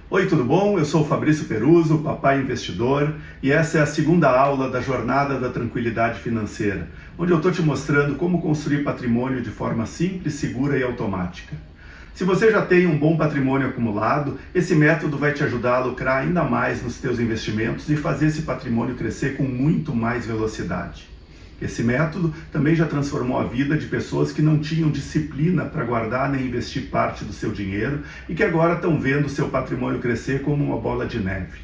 Oi, tudo bom? Eu sou o Fabrício Peruso, papai investidor, e essa é a segunda aula da Jornada da Tranquilidade Financeira, onde eu estou te mostrando como construir patrimônio de forma simples, segura e automática. Se você já tem um bom patrimônio acumulado, esse método vai te ajudar a lucrar ainda mais nos teus investimentos e fazer esse patrimônio crescer com muito mais velocidade. Esse método também já transformou a vida de pessoas que não tinham disciplina para guardar nem investir parte do seu dinheiro e que agora estão vendo o seu patrimônio crescer como uma bola de neve.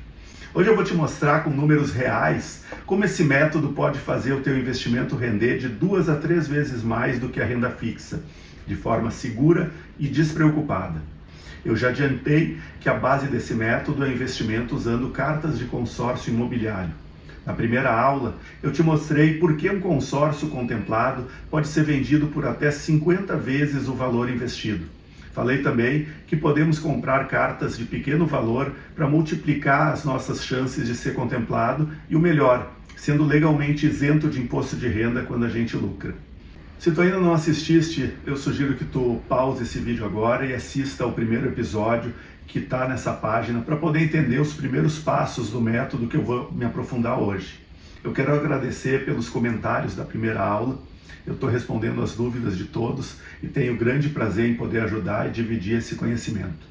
Hoje eu vou te mostrar com números reais como esse método pode fazer o teu investimento render de 2 a 3 vezes mais do que a renda fixa, de forma segura e despreocupada. Eu já adiantei que a base desse método é investimento usando cartas de consórcio imobiliário. Na primeira aula, eu te mostrei por que um consórcio contemplado pode ser vendido por até 50 vezes o valor investido. Falei também que podemos comprar cartas de pequeno valor para multiplicar as nossas chances de ser contemplado e o melhor, sendo legalmente isento de imposto de renda quando a gente lucra. Se tu ainda não assististe, eu sugiro que tu pause esse vídeo agora e assista ao primeiro episódio que está nessa página para poder entender os primeiros passos do método que eu vou me aprofundar hoje. Eu quero agradecer pelos comentários da primeira aula. Eu estou respondendo as dúvidas de todos e tenho grande prazer em poder ajudar e dividir esse conhecimento.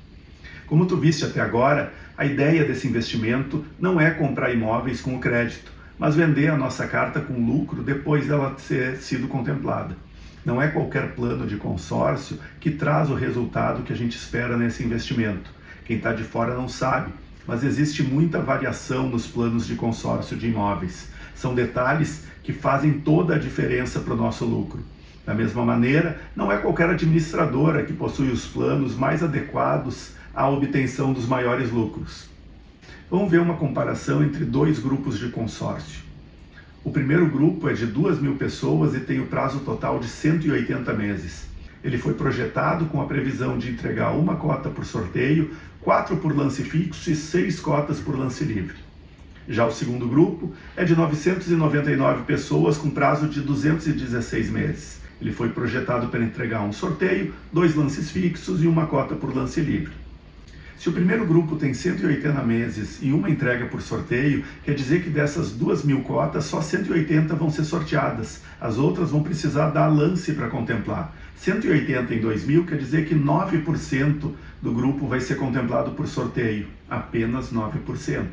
Como tu viste até agora, a ideia desse investimento não é comprar imóveis com o crédito, mas vender a nossa carta com lucro depois dela ter sido contemplada. Não é qualquer plano de consórcio que traz o resultado que a gente espera nesse investimento. Quem está de fora não sabe, mas existe muita variação nos planos de consórcio de imóveis. São detalhes que fazem toda a diferença para o nosso lucro. Da mesma maneira, não é qualquer administradora que possui os planos mais adequados à obtenção dos maiores lucros. Vamos ver uma comparação entre dois grupos de consórcio. O primeiro grupo é de 2.000 pessoas e tem o prazo total de 180 meses. Ele foi projetado com a previsão de entregar uma cota por sorteio, 4 por lance fixo e 6 cotas por lance livre. Já o segundo grupo é de 999 pessoas com prazo de 216 meses. Ele foi projetado para entregar um sorteio, 2 lances fixos e uma cota por lance livre. Se o primeiro grupo tem 180 meses e uma entrega por sorteio, quer dizer que dessas 2.000 cotas, só 180 vão ser sorteadas. As outras vão precisar dar lance para contemplar. 180 em 2.000 quer dizer que 9% do grupo vai ser contemplado por sorteio, apenas 9%.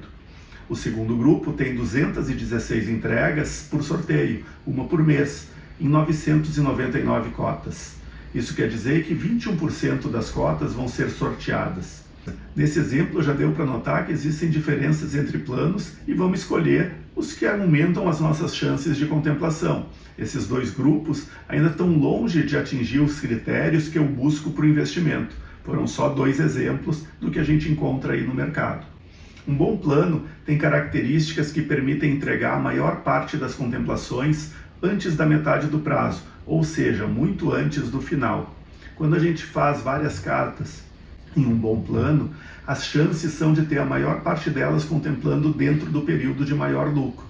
O segundo grupo tem 216 entregas por sorteio, uma por mês, em 999 cotas. Isso quer dizer que 21% das cotas vão ser sorteadas. Nesse exemplo já deu para notar que existem diferenças entre planos e vamos escolher os que aumentam as nossas chances de contemplação. Esses dois grupos ainda estão longe de atingir os critérios que eu busco para o investimento. Foram só 2 exemplos do que a gente encontra aí no mercado. Um bom plano tem características que permitem entregar a maior parte das contemplações antes da metade do prazo, ou seja, muito antes do final. Quando a gente faz várias cartas em um bom plano, as chances são de ter a maior parte delas contemplando dentro do período de maior lucro.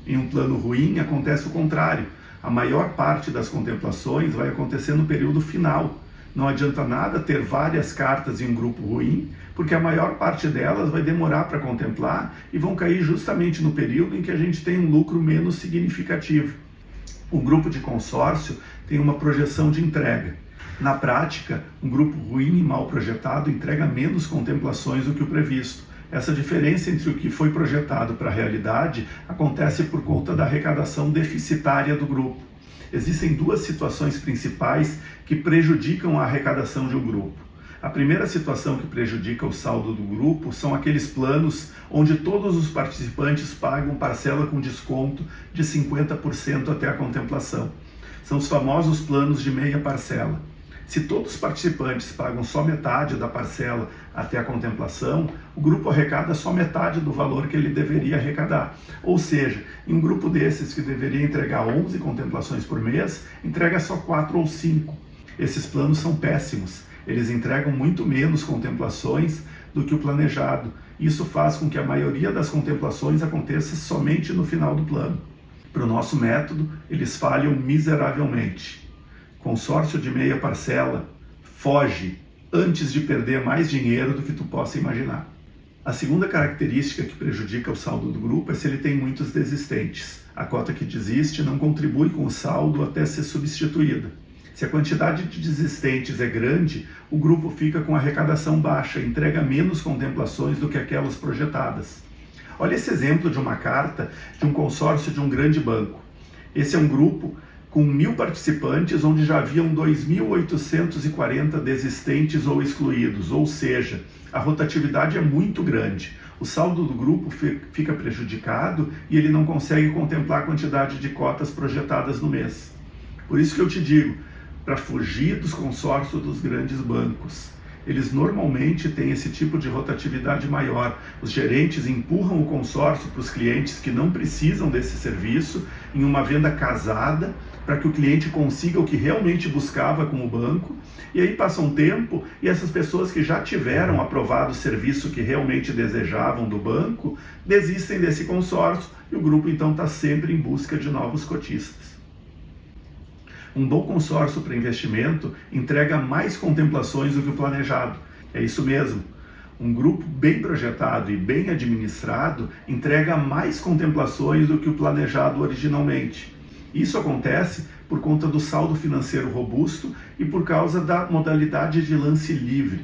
Em um plano ruim, acontece o contrário. A maior parte das contemplações vai acontecer no período final. Não adianta nada ter várias cartas em um grupo ruim, porque a maior parte delas vai demorar para contemplar e vão cair justamente no período em que a gente tem um lucro menos significativo. O grupo de consórcio tem uma projeção de entrega. Na prática, um grupo ruim e mal projetado entrega menos contemplações do que o previsto. Essa diferença entre o que foi projetado para a realidade acontece por conta da arrecadação deficitária do grupo. Existem 2 situações principais que prejudicam a arrecadação de um grupo. A primeira situação que prejudica o saldo do grupo são aqueles planos onde todos os participantes pagam parcela com desconto de 50% até a contemplação. São os famosos planos de meia parcela. Se todos os participantes pagam só metade da parcela até a contemplação, o grupo arrecada só metade do valor que ele deveria arrecadar. Ou seja, em um grupo desses que deveria entregar 11 contemplações por mês, entrega só 4 ou 5. Esses planos são péssimos. Eles entregam muito menos contemplações do que o planejado. Isso faz com que a maioria das contemplações aconteça somente no final do plano. Para o nosso método, eles falham miseravelmente. Consórcio de meia parcela, foge antes de perder mais dinheiro do que tu possa imaginar. A segunda característica que prejudica o saldo do grupo é se ele tem muitos desistentes. A cota que desiste não contribui com o saldo até ser substituída. Se a quantidade de desistentes é grande, o grupo fica com arrecadação baixa, entrega menos contemplações do que aquelas projetadas. Olha esse exemplo de uma carta de um consórcio de um grande banco. Esse é um grupo com 1.000 participantes, onde já haviam 2.840 desistentes ou excluídos, ou seja, a rotatividade é muito grande. O saldo do grupo fica prejudicado e ele não consegue contemplar a quantidade de cotas projetadas no mês. Por isso que eu te digo, para fugir dos consórcios dos grandes bancos. Eles normalmente têm esse tipo de rotatividade maior. Os gerentes empurram o consórcio para os clientes que não precisam desse serviço em uma venda casada, para que o cliente consiga o que realmente buscava com o banco, e aí passa um tempo e essas pessoas que já tiveram aprovado o serviço que realmente desejavam do banco, desistem desse consórcio e o grupo então está sempre em busca de novos cotistas. Um bom consórcio para investimento entrega mais contemplações do que o planejado. É isso mesmo. Um grupo bem projetado e bem administrado entrega mais contemplações do que o planejado originalmente. Isso acontece por conta do saldo financeiro robusto e por causa da modalidade de lance livre.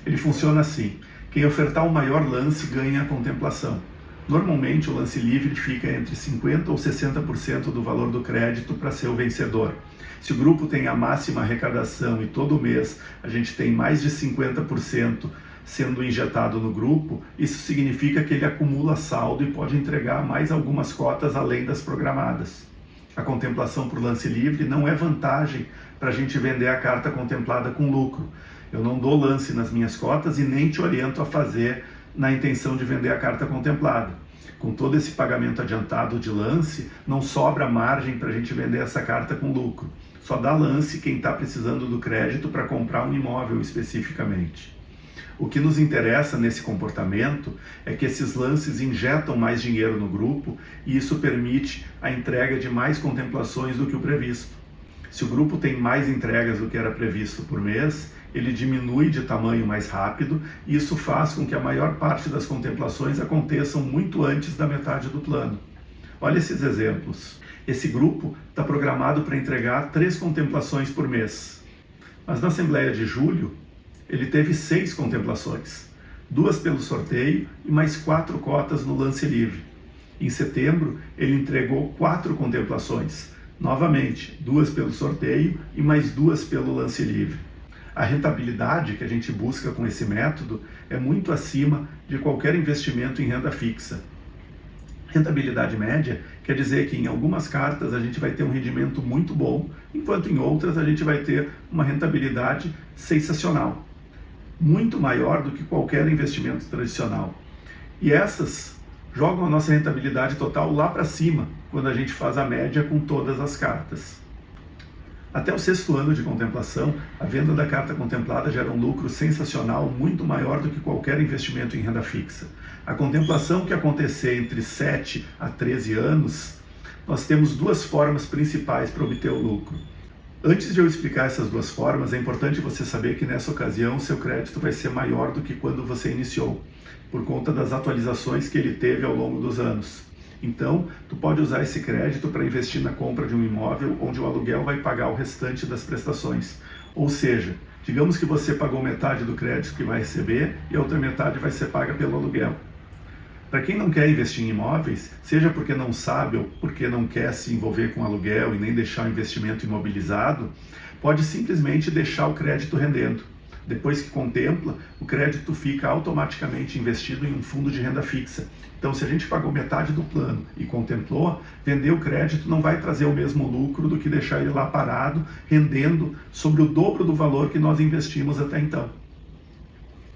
Ele funciona assim: quem ofertar o maior lance ganha a contemplação. Normalmente o lance livre fica entre 50% ou 60% do valor do crédito para ser o vencedor. Se o grupo tem a máxima arrecadação e todo mês a gente tem mais de 50% sendo injetado no grupo, isso significa que ele acumula saldo e pode entregar mais algumas cotas além das programadas. A contemplação por lance livre não é vantagem para a gente vender a carta contemplada com lucro. Eu não dou lance nas minhas cotas e nem te oriento a fazer na intenção de vender a carta contemplada. Com todo esse pagamento adiantado de lance, não sobra margem para a gente vender essa carta com lucro. Só dá lance quem está precisando do crédito para comprar um imóvel especificamente. O que nos interessa nesse comportamento é que esses lances injetam mais dinheiro no grupo e isso permite a entrega de mais contemplações do que o previsto. Se o grupo tem mais entregas do que era previsto por mês, ele diminui de tamanho mais rápido e isso faz com que a maior parte das contemplações aconteçam muito antes da metade do plano. Olha esses exemplos. Esse grupo está programado para entregar 3 contemplações por mês, mas na Assembleia de Julho ele teve 6 contemplações, 2 pelo sorteio e mais 4 cotas no lance livre. Em setembro ele entregou 4 contemplações, novamente 2 pelo sorteio e mais 2 pelo lance livre. A rentabilidade que a gente busca com esse método é muito acima de qualquer investimento em renda fixa. Rentabilidade média quer dizer que em algumas cartas a gente vai ter um rendimento muito bom, enquanto em outras a gente vai ter uma rentabilidade sensacional, muito maior do que qualquer investimento tradicional. E essas jogam a nossa rentabilidade total lá para cima, quando a gente faz a média com todas as cartas. Até o 6º ano de contemplação, a venda da carta contemplada gera um lucro sensacional muito maior do que qualquer investimento em renda fixa. A contemplação que acontecer entre 7 a 13 anos, nós temos 2 formas principais para obter o lucro. Antes de eu explicar essas 2 formas, é importante você saber que nessa ocasião seu crédito vai ser maior do que quando você iniciou, por conta das atualizações que ele teve ao longo dos anos. Então, tu pode usar esse crédito para investir na compra de um imóvel onde o aluguel vai pagar o restante das prestações. Ou seja, digamos que você pagou metade do crédito que vai receber e a outra metade vai ser paga pelo aluguel. Para quem não quer investir em imóveis, seja porque não sabe ou porque não quer se envolver com aluguel e nem deixar o investimento imobilizado, pode simplesmente deixar o crédito rendendo. Depois que contempla, o crédito fica automaticamente investido em um fundo de renda fixa. Então, se a gente pagou metade do plano e contemplou, vender o crédito não vai trazer o mesmo lucro do que deixar ele lá parado, rendendo sobre o dobro do valor que nós investimos até então.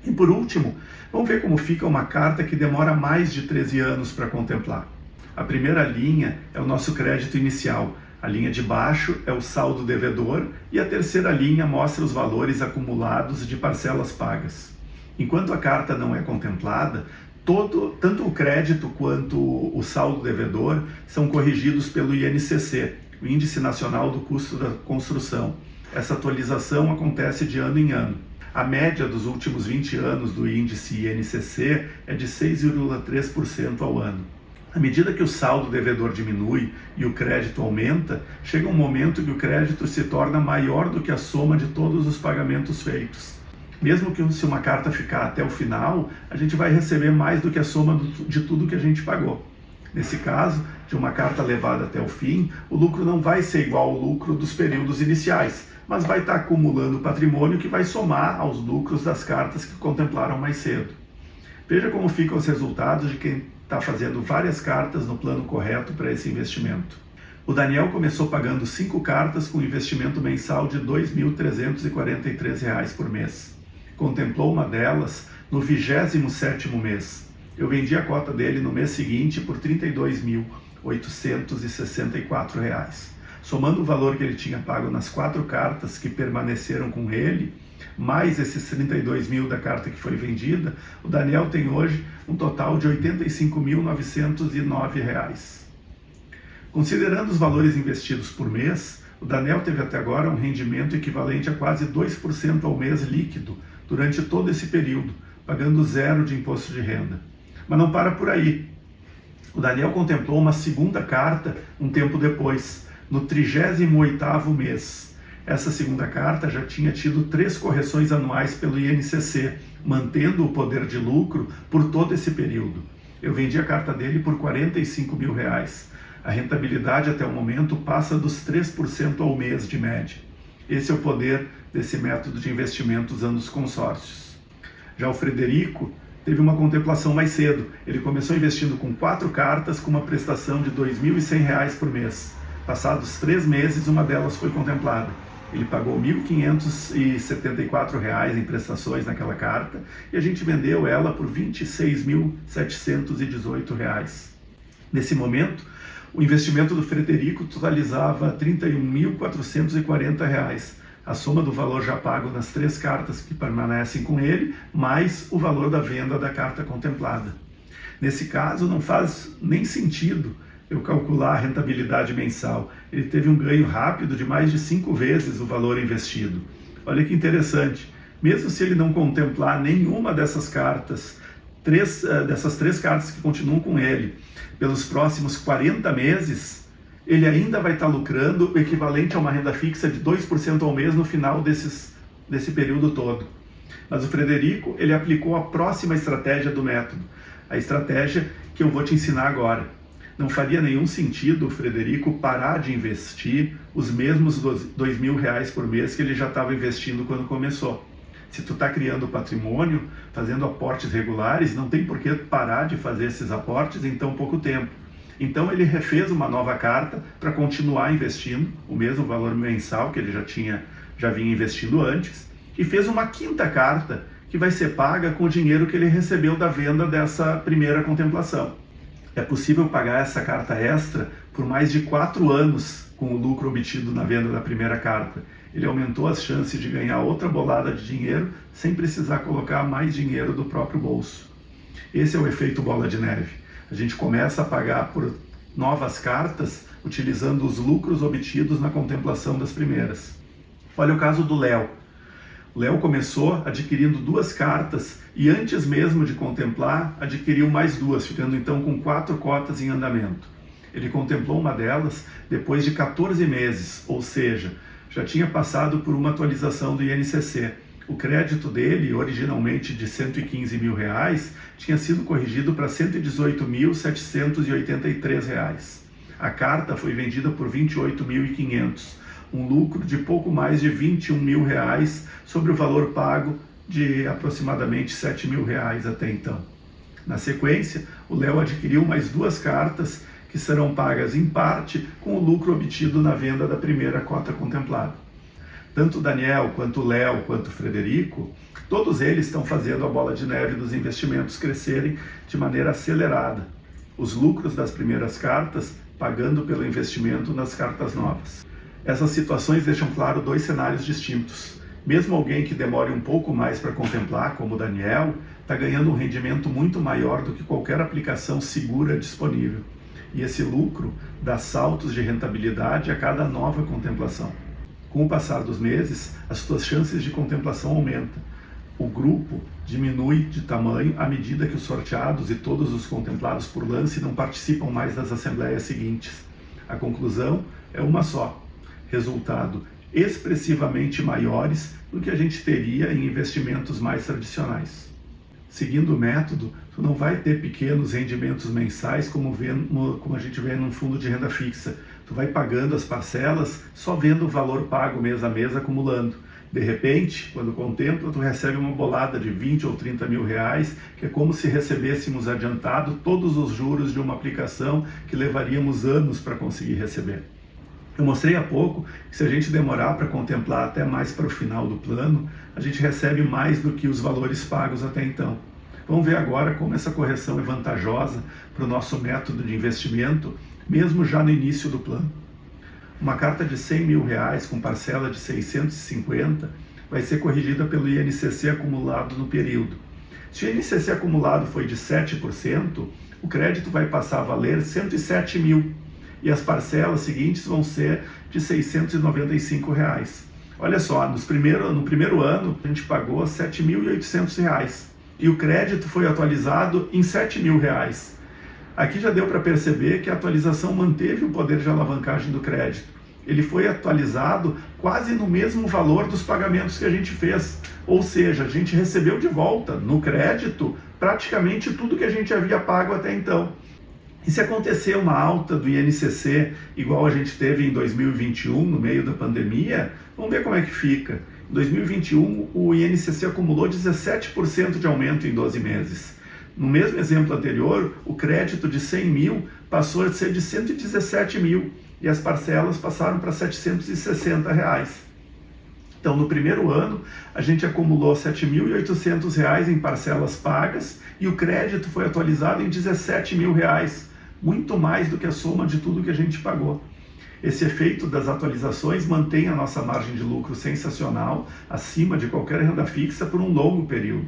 E por último, vamos ver como fica uma carta que demora mais de 13 anos para contemplar. A primeira linha é o nosso crédito inicial. A linha de baixo é o saldo devedor e a terceira linha mostra os valores acumulados de parcelas pagas. Enquanto a carta não é contemplada, tanto o crédito quanto o saldo devedor são corrigidos pelo INCC, o Índice Nacional do Custo da Construção. Essa atualização acontece de ano em ano. A média dos últimos 20 anos do índice INCC é de 6,3% ao ano. À medida que o saldo devedor diminui e o crédito aumenta, chega um momento que o crédito se torna maior do que a soma de todos os pagamentos feitos. Mesmo que se uma carta ficar até o final, a gente vai receber mais do que a soma de tudo que a gente pagou. Nesse caso, de uma carta levada até o fim, o lucro não vai ser igual ao lucro dos períodos iniciais, mas vai estar acumulando patrimônio que vai somar aos lucros das cartas que contemplaram mais cedo. Veja como ficam os resultados de quem está fazendo várias cartas no plano correto para esse investimento. O Daniel começou pagando 5 cartas com investimento mensal de R$ 2.343 por mês. Contemplou uma delas no 27º mês. Eu vendi a cota dele no mês seguinte por R$ 32.864. Somando o valor que ele tinha pago nas 4 cartas que permaneceram com ele, mais esses 32 mil da carta que foi vendida, o Daniel tem hoje um total de R$ 85.909. Considerando os valores investidos por mês, o Daniel teve até agora um rendimento equivalente a quase 2% ao mês líquido durante todo esse período, pagando 0 de imposto de renda. Mas não para por aí. O Daniel contemplou uma segunda carta um tempo depois, no 38º mês. Essa segunda carta já tinha tido 3 correções anuais pelo INCC, mantendo o poder de lucro por todo esse período. Eu vendi a carta dele por R$ 45 mil. A rentabilidade até o momento passa dos 3% ao mês de média. Esse é o poder desse método de investimento usando os consórcios. Já o Frederico teve uma contemplação mais cedo. Ele começou investindo com 4 cartas com uma prestação de R$ 2.100 por mês. Passados 3 meses, uma delas foi contemplada. Ele pagou R$ 1.574 em prestações naquela carta e a gente vendeu ela por R$ 26.718. Nesse momento, o investimento do Frederico totalizava R$ 31.440. A soma do valor já pago nas 3 cartas que permanecem com ele, mais o valor da venda da carta contemplada. Nesse caso, não faz nem sentido eu calcular a rentabilidade mensal. Ele teve um ganho rápido de mais de 5 vezes o valor investido. Olha que interessante, mesmo se ele não contemplar nenhuma dessas cartas, dessas 3 cartas que continuam com ele, pelos próximos 40 meses, ele ainda vai estar lucrando o equivalente a uma renda fixa de 2% ao mês no final desse período todo. Mas o Frederico, ele aplicou a próxima estratégia do método, a estratégia que eu vou te ensinar agora. Não faria nenhum sentido o Frederico parar de investir os mesmos R$ 2.000 por mês que ele já estava investindo quando começou. Se tu está criando patrimônio, fazendo aportes regulares, não tem por que parar de fazer esses aportes em tão pouco tempo. Então ele refez uma nova carta para continuar investindo o mesmo valor mensal que ele já vinha investindo antes, e fez uma 5ª carta que vai ser paga com o dinheiro que ele recebeu da venda dessa primeira contemplação. É possível pagar essa carta extra por mais de 4 anos com o lucro obtido na venda da primeira carta. Ele aumentou as chances de ganhar outra bolada de dinheiro sem precisar colocar mais dinheiro do próprio bolso. Esse é o efeito bola de neve. A gente começa a pagar por novas cartas utilizando os lucros obtidos na contemplação das primeiras. Olha o caso do Léo. O Léo começou adquirindo 2 cartas e antes mesmo de contemplar, adquiriu mais 2, ficando então com 4 cotas em andamento. Ele contemplou uma delas depois de 14 meses, ou seja, já tinha passado por uma atualização do INCC. O crédito dele, originalmente de R$ 115 mil, tinha sido corrigido para R$ 118.783. A carta foi vendida por R$ 28.500, um lucro de pouco mais de R$ 21 mil sobre o valor pago de aproximadamente R$ 7 mil até então. Na sequência, o Léo adquiriu mais 2 cartas que serão pagas em parte com o lucro obtido na venda da primeira cota contemplada. Tanto o Daniel, quanto o Léo, quanto o Frederico, todos eles estão fazendo a bola de neve dos investimentos crescerem de maneira acelerada. Os lucros das primeiras cartas pagando pelo investimento nas cartas novas. Essas situações deixam claro 2 cenários distintos. Mesmo alguém que demore um pouco mais para contemplar, como o Daniel, está ganhando um rendimento muito maior do que qualquer aplicação segura disponível. E esse lucro dá saltos de rentabilidade a cada nova contemplação. Com o passar dos meses, as suas chances de contemplação aumentam. O grupo diminui de tamanho à medida que os sorteados e todos os contemplados por lance não participam mais das assembleias seguintes. A conclusão é uma só: resultado expressivamente maiores do que a gente teria em investimentos mais tradicionais. Seguindo o método, tu não vai ter pequenos rendimentos mensais como a gente vê num fundo de renda fixa. Tu vai pagando as parcelas, só vendo o valor pago mês a mês acumulando. De repente, quando contempla, tu recebe uma bolada de 20 ou 30 mil reais, que é como se recebêssemos adiantado todos os juros de uma aplicação que levaríamos anos para conseguir receber. Eu mostrei há pouco que se a gente demorar para contemplar até mais para o final do plano, a gente recebe mais do que os valores pagos até então. Vamos ver agora como essa correção é vantajosa para o nosso método de investimento, mesmo já no início do plano. Uma carta de 100 mil reais com parcela de 650 vai ser corrigida pelo INCC acumulado no período. Se o INCC acumulado foi de 7%, o crédito vai passar a valer 107 mil. E as parcelas seguintes vão ser de R$ 695. Olha só, no primeiro ano a gente pagou R$ 7.800 e o crédito foi atualizado em R$ 7 mil. Aqui já deu para perceber que a atualização manteve o poder de alavancagem do crédito. Ele foi atualizado quase no mesmo valor dos pagamentos que a gente fez, ou seja, a gente recebeu de volta no crédito praticamente tudo que a gente havia pago até então. E se acontecer uma alta do INCC igual a gente teve em 2021, no meio da pandemia, vamos ver como é que fica. Em 2021, o INCC acumulou 17% de aumento em 12 meses. No mesmo exemplo anterior, o crédito de 100 mil passou a ser de 117 mil e as parcelas passaram para R$ 760. Então, no primeiro ano, a gente acumulou R$ 7.800 em parcelas pagas e o crédito foi atualizado em R$ 17 mil. Muito mais do que a soma de tudo que a gente pagou. Esse efeito das atualizações mantém a nossa margem de lucro sensacional acima de qualquer renda fixa por um longo período.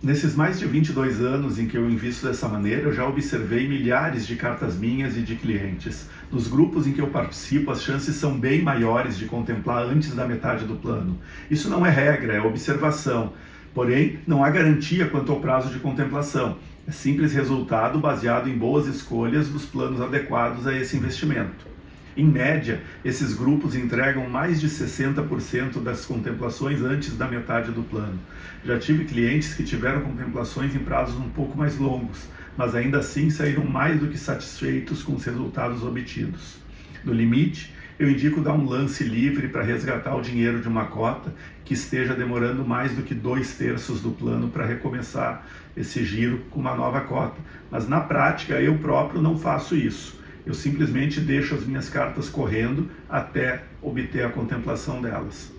Nesses mais de 22 anos em que eu invisto dessa maneira, eu já observei milhares de cartas minhas e de clientes. Nos grupos em que eu participo, as chances são bem maiores de contemplar antes da metade do plano. Isso não é regra, é observação. Porém, não há garantia quanto ao prazo de contemplação. É simples resultado baseado em boas escolhas dos planos adequados a esse investimento. Em média, esses grupos entregam mais de 60% das contemplações antes da metade do plano. Já tive clientes que tiveram contemplações em prazos um pouco mais longos, mas ainda assim saíram mais do que satisfeitos com os resultados obtidos. No limite, eu indico dar um lance livre para resgatar o dinheiro de uma cota que esteja demorando mais do que 2/3 do plano para recomeçar esse giro com uma nova cota. Mas na prática eu próprio não faço isso. Eu simplesmente deixo as minhas cartas correndo até obter a contemplação delas.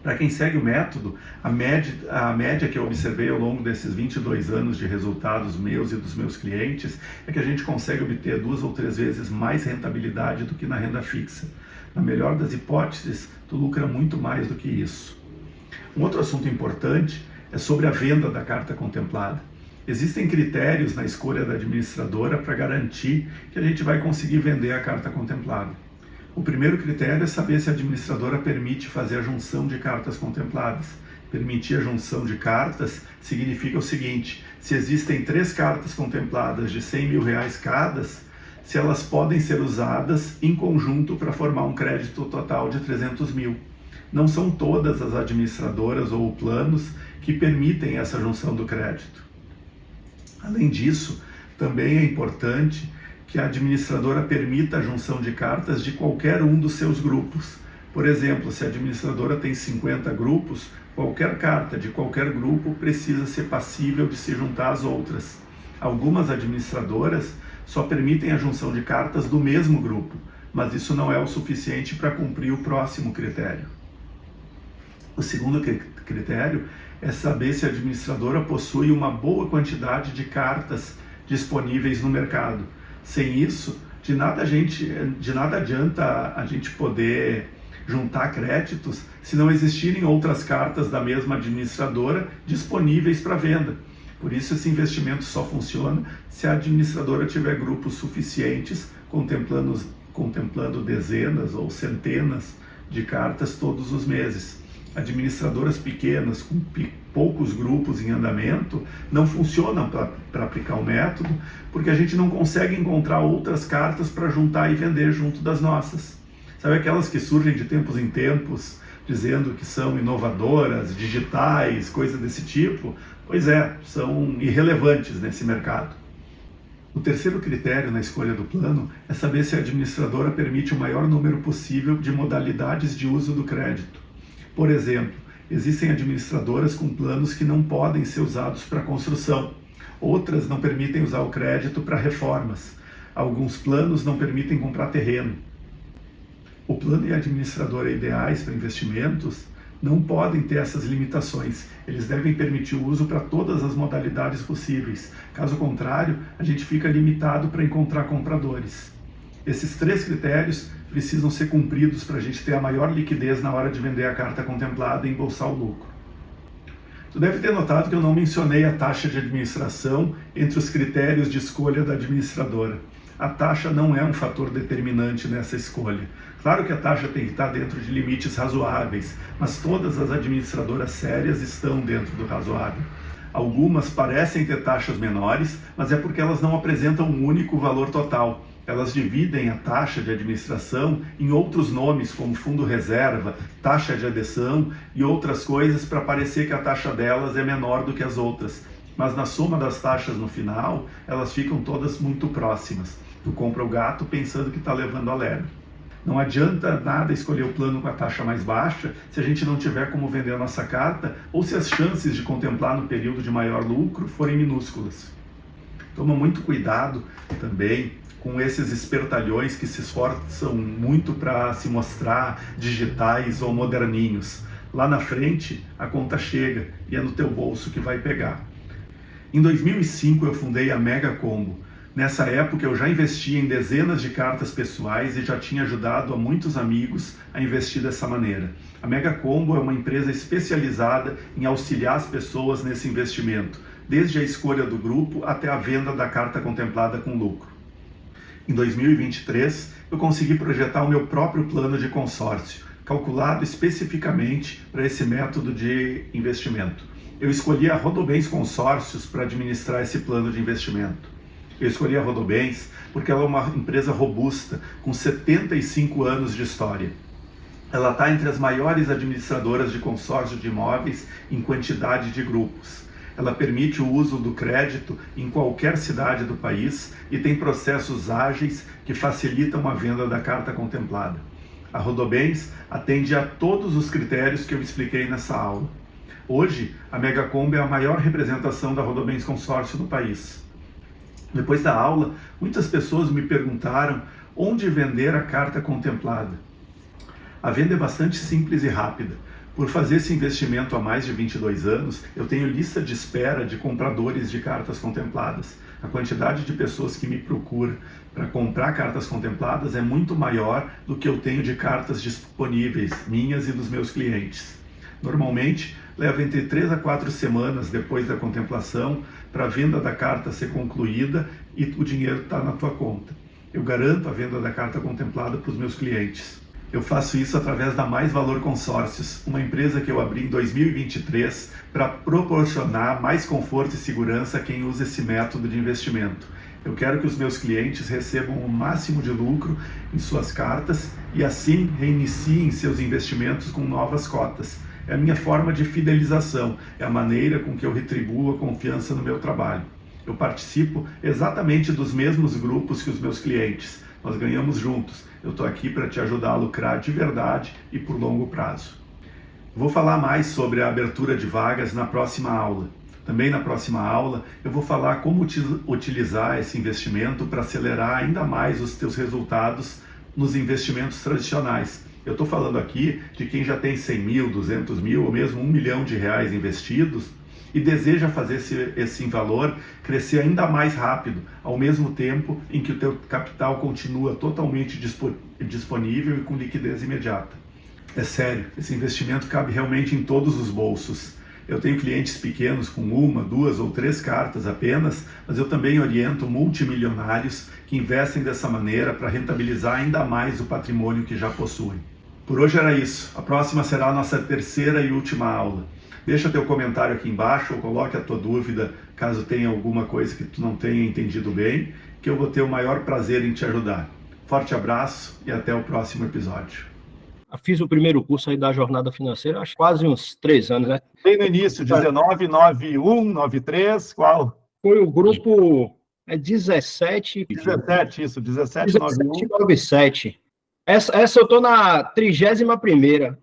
Para quem segue o método, a média que eu observei ao longo desses 22 anos de resultados meus e dos meus clientes é que a gente consegue obter 2 ou 3 vezes mais rentabilidade do que na renda fixa. Na melhor das hipóteses, tu lucra muito mais do que isso. Um outro assunto importante é sobre a venda da carta contemplada. Existem critérios na escolha da administradora para garantir que a gente vai conseguir vender a carta contemplada. O primeiro critério é saber se a administradora permite fazer a junção de cartas contempladas. Permitir a junção de cartas significa o seguinte: se existem 3 cartas contempladas de 100 mil reais cada, se elas podem ser usadas em conjunto para formar um crédito total de 300 mil. Não são todas as administradoras ou planos que permitem essa junção do crédito. Além disso, também é importante que a administradora permita a junção de cartas de qualquer um dos seus grupos. Por exemplo, se a administradora tem 50 grupos, qualquer carta de qualquer grupo precisa ser passível de se juntar às outras. Algumas administradoras só permitem a junção de cartas do mesmo grupo, mas isso não é o suficiente para cumprir o próximo critério. O segundo critério é saber se a administradora possui uma boa quantidade de cartas disponíveis no mercado. Sem isso, de nada adianta a gente poder juntar créditos se não existirem outras cartas da mesma administradora disponíveis para venda. Por isso, esse investimento só funciona se a administradora tiver grupos suficientes contemplando dezenas ou centenas de cartas todos os meses. Administradoras pequenas, com poucos grupos em andamento, não funcionam para aplicar o método, porque a gente não consegue encontrar outras cartas para juntar e vender junto das nossas. Sabe aquelas que surgem de tempos em tempos, dizendo que são inovadoras, digitais, coisa desse tipo? Pois é, são irrelevantes nesse mercado. O terceiro critério na escolha do plano é saber se a administradora permite o maior número possível de modalidades de uso do crédito. Por exemplo, existem administradoras com planos que não podem ser usados para construção. Outras não permitem usar o crédito para reformas. Alguns planos não permitem comprar terreno. O plano e a administradora ideais para investimentos não podem ter essas limitações. Eles devem permitir o uso para todas as modalidades possíveis. Caso contrário, a gente fica limitado para encontrar compradores. Esses 3 critérios precisam ser cumpridos para a gente ter a maior liquidez na hora de vender a carta contemplada e embolsar o lucro. Tu deve ter notado que eu não mencionei a taxa de administração entre os critérios de escolha da administradora. A taxa não é um fator determinante nessa escolha. Claro que a taxa tem que estar dentro de limites razoáveis, mas todas as administradoras sérias estão dentro do razoável. Algumas parecem ter taxas menores, mas é porque elas não apresentam um único valor total. Elas dividem a taxa de administração em outros nomes, como fundo reserva, taxa de adesão e outras coisas para parecer que a taxa delas é menor do que as outras. Mas na soma das taxas no final, elas ficam todas muito próximas. Tu compra o gato pensando que está levando a lebre. Não adianta nada escolher o plano com a taxa mais baixa se a gente não tiver como vender a nossa carta ou se as chances de contemplar no período de maior lucro forem minúsculas. Toma muito cuidado também com esses espertalhões que se esforçam muito para se mostrar digitais ou moderninhos. Lá na frente, a conta chega e é no teu bolso que vai pegar. Em 2005, eu fundei a Mega Combo. Nessa época, eu já investia em dezenas de cartas pessoais e já tinha ajudado a muitos amigos a investir dessa maneira. A Mega Combo é uma empresa especializada em auxiliar as pessoas nesse investimento, desde a escolha do grupo até a venda da carta contemplada com lucro. Em 2023, eu consegui projetar o meu próprio plano de consórcio, calculado especificamente para esse método de investimento. Eu escolhi a Rodobens Consórcios para administrar esse plano de investimento. Eu escolhi a Rodobens porque ela é uma empresa robusta, com 75 anos de história. Ela está entre as maiores administradoras de consórcio de imóveis em quantidade de grupos. Ela permite o uso do crédito em qualquer cidade do país e tem processos ágeis que facilitam a venda da carta contemplada. A Rodobens atende a todos os critérios que eu expliquei nessa aula. Hoje, a Mega Combo é a maior representação da Rodobens Consórcio no país. Depois da aula, muitas pessoas me perguntaram onde vender a carta contemplada. A venda é bastante simples e rápida. Por fazer esse investimento há mais de 22 anos, eu tenho lista de espera de compradores de cartas contempladas. A quantidade de pessoas que me procuram para comprar cartas contempladas é muito maior do que eu tenho de cartas disponíveis, minhas e dos meus clientes. Normalmente, leva entre 3 a 4 semanas depois da contemplação para a venda da carta ser concluída e o dinheiro está na tua conta. Eu garanto a venda da carta contemplada para os meus clientes. Eu faço isso através da Mais Valor Consórcios, uma empresa que eu abri em 2023 para proporcionar mais conforto e segurança a quem usa esse método de investimento. Eu quero que os meus clientes recebam o máximo de lucro em suas cartas e assim reiniciem seus investimentos com novas cotas. É a minha forma de fidelização, é a maneira com que eu retribuo a confiança no meu trabalho. Eu participo exatamente dos mesmos grupos que os meus clientes. Nós ganhamos juntos. Eu estou aqui para te ajudar a lucrar de verdade e por longo prazo. Vou falar mais sobre a abertura de vagas na próxima aula. Também na próxima aula eu vou falar como utilizar esse investimento para acelerar ainda mais os teus resultados nos investimentos tradicionais. Eu estou falando aqui de quem já tem 100 mil, 200 mil ou mesmo R$1 milhão investidos e deseja fazer esse valor crescer ainda mais rápido, ao mesmo tempo em que o teu capital continua totalmente disponível e com liquidez imediata. É sério, esse investimento cabe realmente em todos os bolsos. Eu tenho clientes pequenos com 1, 2 ou 3 cartas apenas, mas eu também oriento multimilionários que investem dessa maneira para rentabilizar ainda mais o patrimônio que já possuem. Por hoje era isso. A próxima será a nossa terceira e última aula. Deixa teu comentário aqui embaixo ou coloque a tua dúvida, caso tenha alguma coisa que tu não tenha entendido bem, que eu vou ter o maior prazer em te ajudar. Forte abraço e até o próximo episódio. Fiz o primeiro curso aí da jornada financeira, acho quase uns 3 anos, né? Bem no início, 19, 91, 93, qual? Foi o grupo 17... 17, isso, 17, 91. 97. Essa eu tô na 31ª.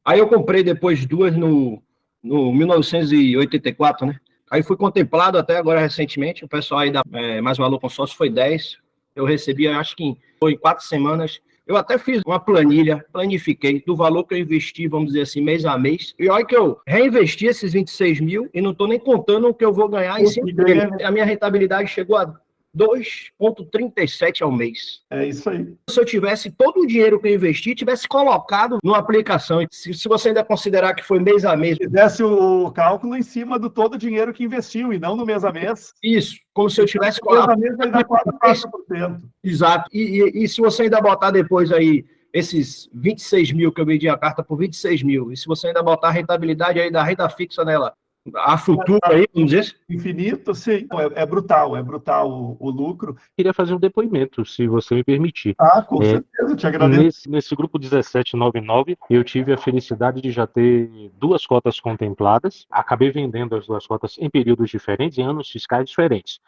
Aí eu comprei depois 2 no 1984, né? Aí fui contemplado até agora recentemente, o pessoal aí da Mais Valor Consórcio foi 10. Eu recebi, acho que foi em 4 semanas. Eu até fiz uma planilha, planifiquei do valor que eu investi, vamos dizer assim, mês a mês. E olha que eu reinvesti esses 26 mil e não estou nem contando o que eu vou ganhar em 5 meses. A minha rentabilidade chegou a 2,37 ao mês. É isso aí. Se eu tivesse todo o dinheiro que eu investi, tivesse colocado numa aplicação, se você ainda considerar que foi mês a mês... Fizesse o cálculo em cima do todo o dinheiro que investiu e não no mês a mês. Isso, como se eu tivesse colocado... Mês a mês vai dar 4%. Exato. E se você ainda botar depois aí esses 26 mil que eu vendi a carta por 26 mil, e se você ainda botar a rentabilidade aí da renda fixa nela, a futura aí, vamos dizer? Infinito, sim. É brutal o lucro. Queria fazer um depoimento, se você me permitir. Com certeza, te agradeço. Nesse grupo 1799, eu tive a felicidade de já ter 2 cotas contempladas. Acabei vendendo as 2 cotas em períodos diferentes, em anos fiscais diferentes.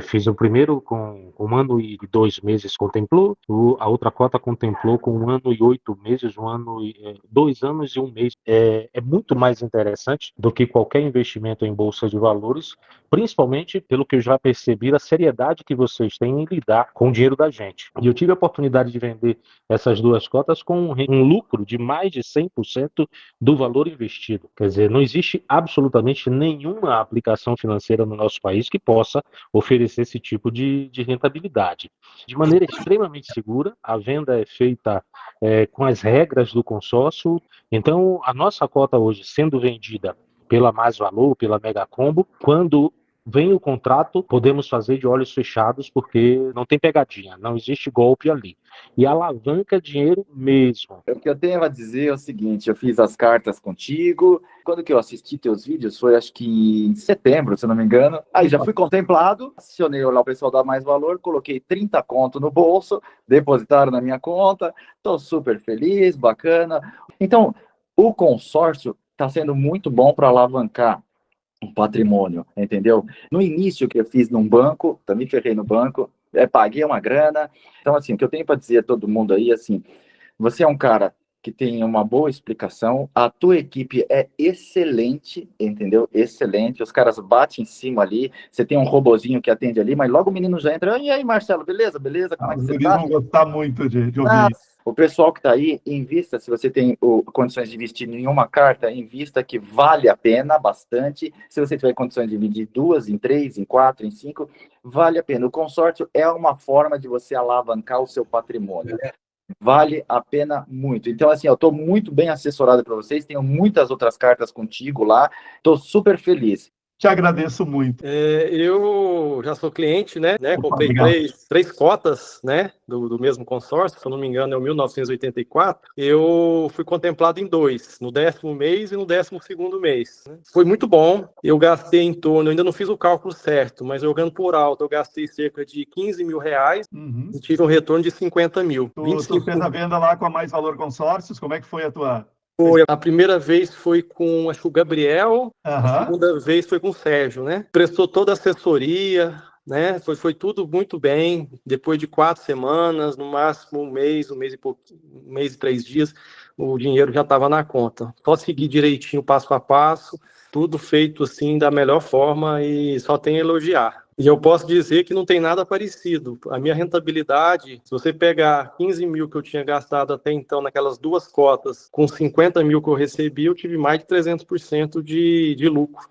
Fiz o primeiro com 1 ano e 2 meses contemplou, a outra cota contemplou com 1 ano e 8 meses, 2 anos e 1 mês. É muito mais interessante do que qualquer investimento em bolsa de valores, principalmente pelo que eu já percebi da seriedade que vocês têm em lidar com o dinheiro da gente. E eu tive a oportunidade de vender essas 2 cotas com um lucro de mais de 100% do valor investido. Quer dizer, não existe absolutamente nenhuma aplicação financeira no nosso país que possa oferecer esse tipo de rentabilidade. De maneira extremamente segura, a venda é feita com as regras do consórcio. Então, a nossa cota hoje sendo vendida pela Mais Valor, pela Mega Combo, quando vem o contrato, podemos fazer de olhos fechados, porque não tem pegadinha, não existe golpe ali. E alavanca dinheiro mesmo. O que eu tenho a dizer é o seguinte, eu fiz as cartas contigo, quando que eu assisti teus vídeos, foi acho que em setembro, se eu não me engano, aí já fui contemplado, acionei lá o pessoal da Mais Valor, coloquei 30 conto no bolso, depositaram na minha conta, tô super feliz, bacana. Então, o consórcio está sendo muito bom para alavancar um patrimônio, entendeu? No início que eu fiz num banco, também ferrei no banco, paguei uma grana. Então, assim, o que eu tenho para dizer a todo mundo aí, assim, você é um cara que tem uma boa explicação, a tua equipe é excelente, entendeu? Excelente, os caras batem em cima ali, você tem um robozinho que atende ali, mas logo o menino já entra, e aí, Marcelo, beleza? Como é que você tá? Eles vão gostar muito de ouvir isso. O pessoal que está aí, invista, se você tem condições de investir em uma carta, invista que vale a pena bastante. Se você tiver condições de dividir 2, em 3, em 4, em 5, vale a pena. O consórcio é uma forma de você alavancar o seu patrimônio. Vale a pena muito. Então, assim, eu estou muito bem assessorado para vocês, tenho muitas outras cartas contigo lá, estou super feliz. Te agradeço muito. Eu já sou cliente, né? Comprei três cotas, né? Do mesmo consórcio, se eu não me engano, é o 1984. Eu fui contemplado em 2, no 10º mês e no 12º mês. Foi muito bom. Eu gastei em torno, ainda não fiz o cálculo certo, mas jogando por alto, eu gastei cerca de 15 mil reais e tive um retorno de 50 mil. Tu fez a venda lá com a Mais Valor Consórcios, como é que foi a tua... A primeira vez foi com, acho que o Gabriel, a segunda vez foi com o Sérgio, né? Prestou toda a assessoria, né? Foi tudo muito bem. Depois de 4 semanas, no máximo um mês e 3 dias, o dinheiro já estava na conta. Só seguir direitinho, passo a passo, tudo feito assim da melhor forma e só tem a elogiar. E eu posso dizer que não tem nada parecido. A minha rentabilidade, se você pegar 15 mil que eu tinha gastado até então naquelas 2 cotas, com 50 mil que eu recebi, eu tive mais de 300% de lucro.